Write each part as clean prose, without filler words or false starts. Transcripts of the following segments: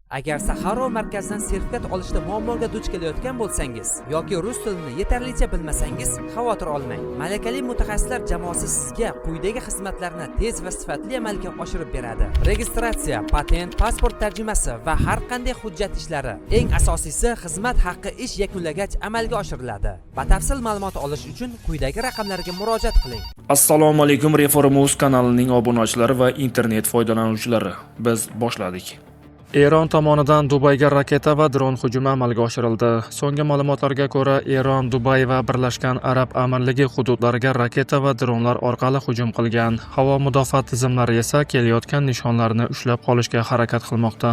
Agar Saharo markazidan sertifikat olishda muammoga duch kelayotgan bo'lsangiz yoki rus tilini yetarlicha bilmasangiz, xavotir olmang. Malakali mutaxassislar jamoasi sizga quyidagi xizmatlarni tez va sifatli amalga oshirib beradi. Registratsiya, patent, pasport tarjimasi va har qanday hujjat ishlari. Eng asosiysi, xizmat haqqi ish yakunlagach amalga oshiriladi. Batafsil ma'lumot olish uchun quyidagi raqamlarga murojaat qiling. Assalomu alaykum, Reformuz kanalining obunachilari va internet foydalanuvchilari. Biz boshladik. Eron tomonidan Dubayga raketa va dron hujumi amalga oshirildi. So'nggi ma'lumotlarga ko'ra, Eron Dubay va Birlashgan Arab Amirligi hududlariga raketa va dronlar orqali hujum qilgan. Havo mudofaa tizimlari esa kelayotgan nishonlarni ushlab qolishga harakat qilmoqda.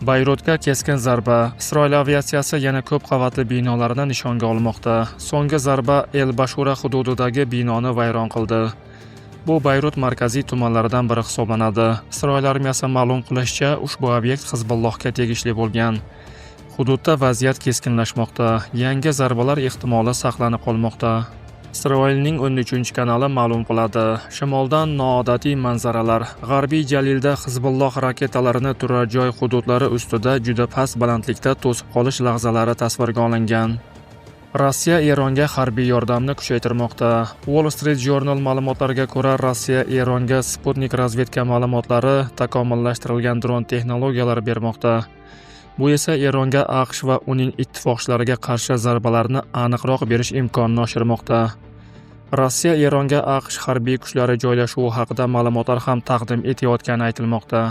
Bayrutga keskin zarba. Isroil aviatsiyasi yana ko'p qavatli binolarni nishonga olmoqda. So'nggi zarba El-Bashura hududidagi binoni vayron qildi. Bu Bayrut markaziy tumanlaridan biri hisoblanadi. Isroil armiyasi ma'lum qilishicha, ushbu obyekt Hizbullohga tegishli bo'lgan. Hududda vaziyat keskinlashmoqda. Yangi zarbalar ehtimoli saqlanib qolmoqda. Isroilning 13-kanali ma'lum qiladi. Shimoldan noodatiy manzaralar. G'arbiy Jalilda Hizbulloh raketalarini turar joy hududlari ustida juda past balandlikda to'sib qolish lahzalari tasvirga olingan. Rossiya Eronga harbiy yordamni kuchaytirmoqda. Wall Street Journal ma'lumotlariga ko'ra, Rossiya Eronga Sputnik razvedka ma'lumotlari, takomillashtirilgan dron texnologiyalari bermoqda. Bu esa Eronga AQSh va uning ittifoqchilariga qarshi zarbalarni aniqroq berish imkonini oshirmoqda. Rossiya Eronga AQSh harbiy kuchlari joylashuvi haqida ma'lumotlar ham taqdim etayotgani aytilmoqda.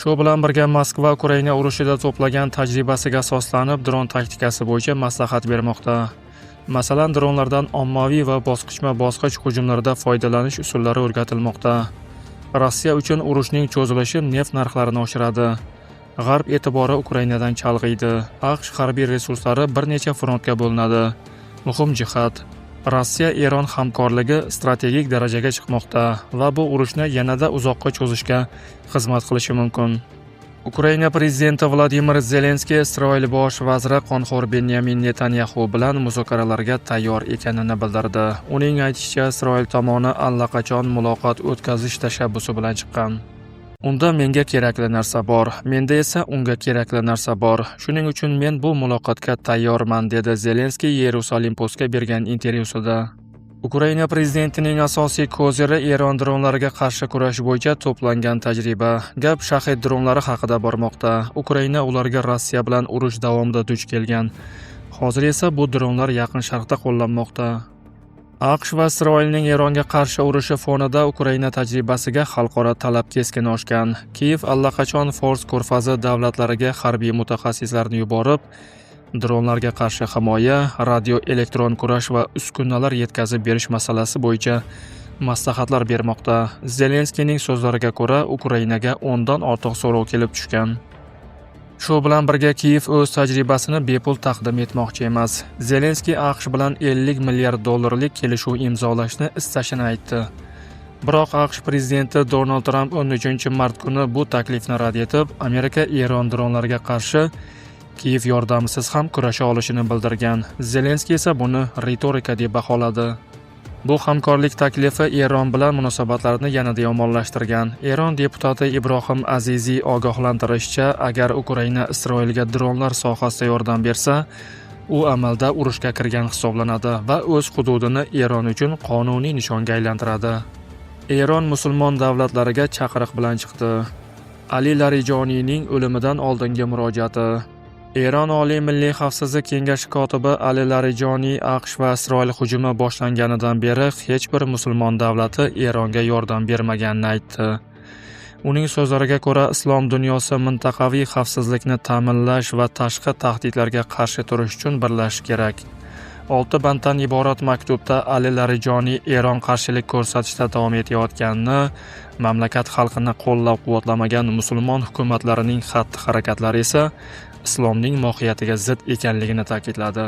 Shu bilan birga Moskva Ukraina urushida to'plagan tajribasiga asoslanib dron taktikasi bo'yicha maslahat bermoqda. Masalan, dronlardan ommaviy va bosqichma-bosqich hujumlarda foydalanish usullari o'rgatilmoqda. Rossiya uchun urushning cho'zilishi neft narxlarini oshiradi. G'arb e'tibori Ukrainadan chalg'iydi. AQSh harbiy resurslari bir necha frontga bo'linadi. Muhim jihat: Rossiya Eron hamkorligi strategik darajaga chiqmoqda va bu urushni yanada uzoqqa cho'zishga xizmat qilishi mumkin. Ukraina prezidenti Vladimir Zelenskiy Isroil bosh vaziri qonxo'r Benyamin Netanyahu bilan muzokaralarga tayyor ekanini bildirdi. Uning aytishicha, Isroil tomoni allaqachon muloqot o'tkazish tashabbusi bilan chiqqan. Unda menga kerakli narsa bor, menda esa unga kerakli narsa bor. Shuning uchun men bu muloqotga tayyorman, dedi Zelenskiy Yerusalim Postga bergan intervyusida. Ukraina prezidentining asosiy koziri Eron dronlariga qarshi kurash bo'yicha to'plangan tajriba. Gap shahid dronlari haqida bormoqda. Ukraina ularga Rossiya bilan urush davomida duch kelgan. Hozir esa bu dronlar Yaqin Sharqda qo'llanmoqda. AQSh va Isroilning Eronga qarshi urushi fonida Ukraina tajribasiga xalqaro talab keskin oshgan. Kiyev allaqachon Fors ko'rfazi davlatlariga harbiy mutaxassislarni yuborib, dronlarga qarshi himoya, radio-elektron kurash va uskunalar yetkazib berish masalasi bo'yicha maslahatlar bermoqda. Zelenskiyning so'zlariga ko'ra, Ukrainaga 10 dan ortiq so'rov kelib tushgan. Shu bilan birga Kiyev o'z tajribasini bepul taqdim etmoqchi emas. Zelenskiy AQSh bilan 50 milliard dollarlik kelishuv imzolashni istashini aytdi. Biroq AQSh prezidenti Donald Trump 13-mart kuni bu taklifni rad etib, Amerika Eron dronlariga qarshi Kiyev yordamisiz ham kurasha olishini bildirgan. Zelenskiy esa buni ritorika deb baholadi. Bu hamkorlik taklifi Eron bilan munosabatlarni yanada yomonlashtirgan. Eron deputati Ibrohim Aziziy ogohlantirishicha, agar Ukraina Isroilga dronlar sohasida yordam bersa, u amalda urushga kirgan hisoblanadi va o'z hududini Eron uchun qonuniy nishonga aylantiradi. Eron musulmon davlatlariga chaqiriq bilan chiqdi. Ali Larijoniyning o'limidan oldingi murojaati. Eron Oliy Milliy xavfsizlik kengashi kotibi Ali Larijoniy AQSh va Isroil hujumi boshlanganidan beri hech bir musulmon davlati Eronga yordam bermaganini aytdi. Uning so'zlariga ko'ra, islom dunyosi mintaqaviy xavfsizlikni ta'minlash va tashqi tahdidlarga qarshi turish uchun birlashishi kerak. 6 banddan iborat maktubda Ali Larijoniy Eron qarshilik ko'rsatishda davom etayotganini, mamlakat xalqini qo'llab-quvvatlamagan musulmon hukumatlarining xatti-harakatlari esa islomning mohiyatiga zid ekanligini ta'kidladi.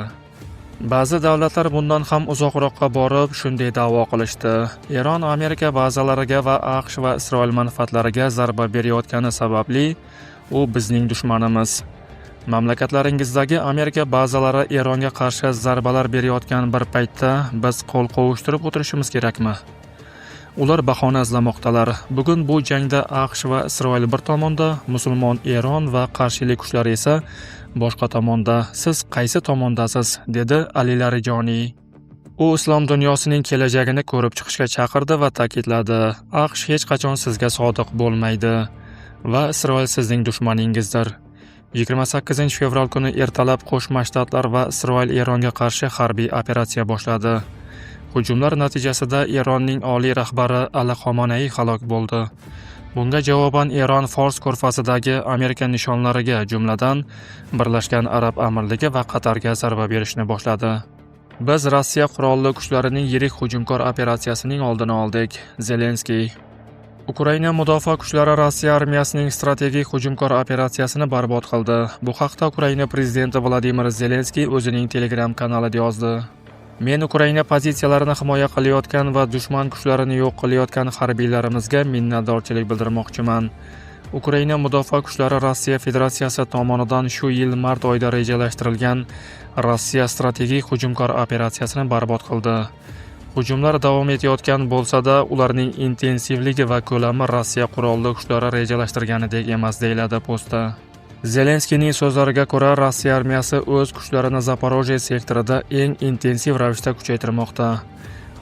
Ba'zi davlatlar bundan ham uzoqroqqa borib shunday da'vo qilishdi. Eron Amerika bazalariga va AQSh va Isroil manfaatlariga zarba berayotgani sababli u bizning dushmanimiz. Mamlakatlaringizdagi Amerika bazalari Eronga qarshi zarbalar berayotgan bir paytda biz qo'l qovushtirib o'tirishimiz kerakmi? Ular bahona izlamoqdalar. Bugun bu jangda AQSh va Isroil bir tomonda, musulmon Eron va qarshilik kuchlari esa boshqa tomonda. Siz qaysi tomondasiz? Dedi Ali Larijoniy. U islom dunyosining kelajagini ko'rib chiqishga chaqirdi va ta'kidladi: AQSh hech qachon sizga sodiq bo'lmaydi va Isroil sizning dushmaningizdir. 28 fevral kuni ertalab Qo'shma Shtatlar va Isroil Eronga qarshi harbiy operatsiya boshladi. Hujumlar natijasida Eronning oliy rahbari Ali Xomanaiy halok bo'ldi. Bunga javoban Eron Fors ko'rfazidagi Amerika nishonlariga, jumladan Birlashgan Arab Amirligi va Qatarga zarba berishni boshladi. Biz Rossiya qurolli kuchlarining yirik hujumkor operatsiyasining oldini oldik. Zelenskiy. Ukraina mudofaa kuchlari Rossiya armiyasining strategik hujumkor operatsiyasini barbod qildi. Bu haqda Ukraina prezidenti Vladimir Zelenskiy o'zining Telegram kanalida yozdi. Men Ukraina pozitsiyalarini himoya qilayotgan va dushman kuchlarini yo'q qilayotgan harbiylarimizga minnatdorchilik bildirmoqchiman. Ukraina mudofaa kuchlari Rossiya Federatsiyasi tomonidan shu yil mart oyida rejalashtirilgan Rossiya strategik hujumkor operatsiyasini barbod qildi. Hujumlar davom etayotgan bo'lsa-da, ularning intensivligi va ko'lami Rossiya qurolli kuchlari rejalashtirganidek emas, deyiladi postda. Zelenskiyning so'zlariga ko'ra, Rossiya armiyasi o'z kuchlarini Zaporojye sektorida eng intensiv ravishda kuchaytirmoqda.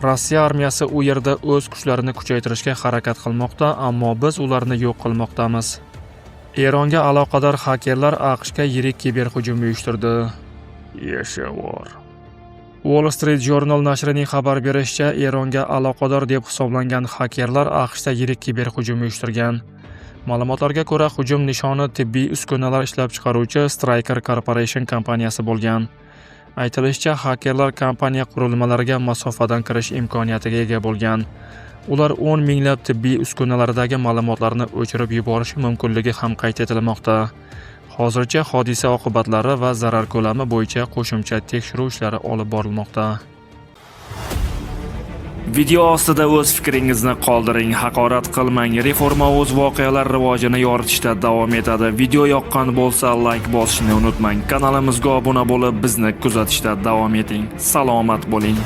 Rossiya armiyasi u yerda o'z kuchlarini kuchaytirishga harakat qilmoqda, ammo biz ularni yo'q qilmoqdamiz. Eronga aloqador xakerlar AQShga yirik kiberhujum uyushtirdi. Yeshavor. Wall Street Journal nashrining xabar berishicha, Eronga aloqador deb hisoblangan xakerlar AQShda yirik kiberhujum uyushtirgan. Ma'lumotlarga ko'ra, hujum nishoni tibbiy uskunalar ishlab chiqaruvchi Stryker Corporation kompaniyasi bo'lgan. Aytilishicha, xakerlar kompaniya qurilmalariga masofadan kirish imkoniyatiga ega bo'lgan. Ular 10 minglab tibbiy uskunalardagi ma'lumotlarni o'chirib yuborishi mumkinligi ham qayd etilmoqda. Hozircha hodisa oqibatlari va zarar ko'lami bo'yicha qo'shimcha tekshiruv ishlari olib borilmoqda. Video ostida o'z fikringizni qoldiring, haqorat qilmang. Reforma o'z voqealar rivojini yoritishda davom etadi. Video yoqqan bo'lsa, like bosishni unutmang. Kanalimizga obuna bo'lib, bizni kuzatishda davom eting. Salomat bo'ling.